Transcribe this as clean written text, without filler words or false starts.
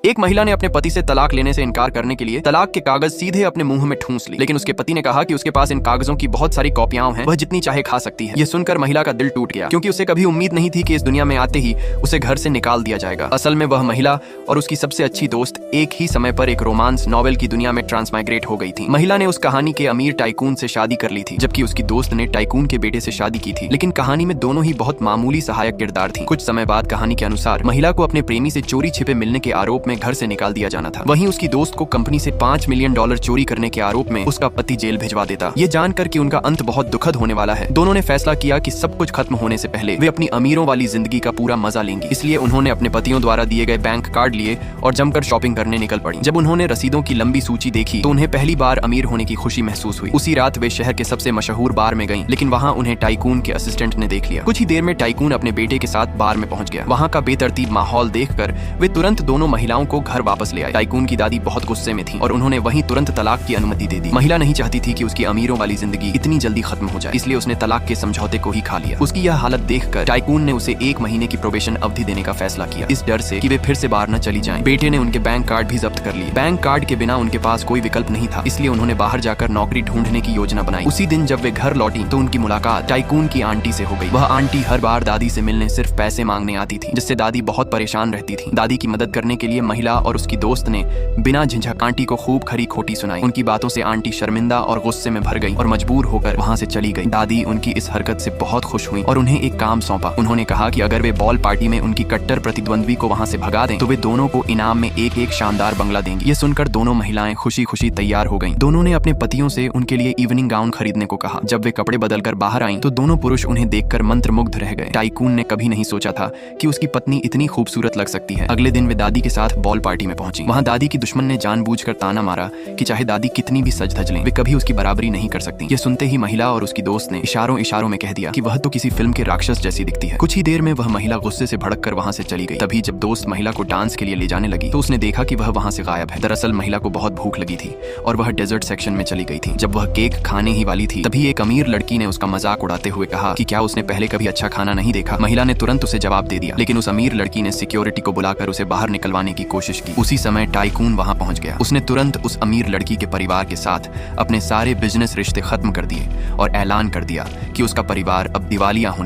एक महिला ने अपने पति से तलाक लेने से इनकार करने के लिए तलाक के कागज सीधे अपने मुंह में ठूंस ली, लेकिन उसके पति ने कहा कि उसके पास इन कागजों की बहुत सारी कॉपियां हैं, वह जितनी चाहे खा सकती है। यह सुनकर महिला का दिल टूट गया, क्योंकि उसे कभी उम्मीद नहीं थी कि इस दुनिया में आते ही उसे घर से निकाल दिया जाएगा। असल में वह महिला और उसकी सबसे अच्छी दोस्त एक ही समय पर एक रोमांस नॉवेल की दुनिया में ट्रांसमाइग्रेट हो गई थी। महिला ने उस कहानी के अमीर टाइकून से शादी कर ली थी, जबकि उसकी दोस्त ने टाइकून के बेटे से शादी की थी। लेकिन कहानी में दोनों ही बहुत मामूली सहायक किरदार थी। कुछ समय बाद कहानी के अनुसार महिला को अपने प्रेमी से चोरी छिपे मिलने के आरोप में घर से निकाल दिया जाना था। वहीं उसकी दोस्त को कंपनी से $5 मिलियन चोरी करने के आरोप में उसका पति जेल भिजवा देता। ये जानकर कि उनका अंत बहुत दुखद होने वाला है, दोनों ने फैसला किया कि सब कुछ खत्म होने से पहले वे अपनी अमीरों वाली जिंदगी का पूरा मजा लेंगी। इसलिए उन्होंने अपने पतियों द्वारा दिए गए बैंक कार्ड लिए और जमकर शॉपिंग करने निकल पड़ी। जब उन्होंने रसीदों की लंबी सूची देखी तो उन्हें पहली बार अमीर होने की खुशी महसूस हुई। उसी रात वे शहर के सबसे मशहूर बार में गईं, लेकिन वहाँ उन्हें टाइकून के असिस्टेंट ने देख लिया। कुछ ही देर में टाइकून अपने बेटे के साथ बार में पहुंच गया। वहाँ का बेतरतीब माहौल देखकर वे तुरंत दोनों महिलाओं को घर वापस ले आए। टाइकून की दादी बहुत गुस्से में थी और उन्होंने वहीं तुरंत तलाक की अनुमति दे दी। महिला नहीं चाहती थी कि उसकी अमीरों वाली जिंदगी इतनी जल्दी खत्म हो जाए, इसलिए उसने तलाक के समझौते को ही खा लिया। उसकी यह हालत देखकर टाइकून ने उसे 1 महीने की प्रोबेशन अवधि देने का फैसला किया, इस डर से कि वे फिर से बाहर न चली जाएं। बेटे ने उनके बैंक कार्ड भी जब्त कर लिए। बैंक कार्ड के बिना उनके पास कोई विकल्प नहीं था, इसलिए उन्होंने बाहर जाकर नौकरी ढूंढने की योजना बनाई। उसी दिन जब वे घर लौटी तो उनकी मुलाकात टाइकून की आंटी से हो गई। वह आंटी हर बार दादी से मिलने सिर्फ पैसे मांगने आती थी, जिससे दादी बहुत परेशान रहती थी। दादी की मदद करने के लिए महिला और उसकी दोस्त ने बिना झिझक आंटी को खूब खरी खोटी सुनाई। उनकी बातों से आंटी शर्मिंदा और गुस्से में भर गई और मजबूर होकर वहां से चली गई। दादी उनकी इस हरकत से बहुत खुश हुई और उन्हें एक काम सौंपा। उन्होंने कहा कि अगर वे बॉल पार्टी में उनकी कट्टर प्रतिद्वंद्वी को वहां से भगा दें तो वे दोनों को इनाम में एक शानदार बंगला देंगी। ये सुनकर दोनों महिलाएं खुशी खुशी तैयार हो गईं। दोनों ने अपने पतियों से उनके लिए इवनिंग गाउन खरीदने को कहा। जब वे कपड़े बदलकर बाहर आईं तो दोनों पुरुष उन्हें देखकर मंत्रमुग्ध रह गए। टाइकून ने कभी नहीं सोचा था कि उसकी पत्नी इतनी खूबसूरत लग सकती है। अगले दिन वे दादी के साथ बॉल पार्टी में पहुंची। वहां दादी की दुश्मन ने जानबूझकर ताना मारा कि चाहे दादी कितनी भी सज धज लें, वे कभी उसकी बराबरी नहीं कर सकती। ये सुनते ही महिला और उसकी दोस्त ने इशारों इशारों में कह दिया कि वह तो किसी फिल्म के राक्षस जैसी दिखती है। कुछ ही देर में वह महिला गुस्से से भड़क कर वहां से चली गई। तभी जब दोस्त महिला को डांस के लिए ले जाने लगी तो उसने देखा कि वह वहां से गायब है। दरअसल महिला को बहुत भूख लगी थी और वह डेजर्ट सेक्शन में चली गई थी। जब वह केक खाने ही वाली थी तभी एक अमीर लड़की ने उसका मजाक उड़ाते हुए कहा कि क्या उसने पहले कभी अच्छा खाना नहीं देखा। महिला ने तुरंत उसे जवाब दे दिया, लेकिन उस अमीर लड़की ने सिक्योरिटी को बुलाकर उसे बाहर निकलवाने की कोशिश की। उसी समय टाइकून वहां पहुंच गया। उसने तुरंत उस अमीर लड़की के परिवार के साथ अपने सारे बिजनेस रिश्ते खत्म कर दिए और ऐलान कर दिया कि उसका परिवार अब दिवालिया होने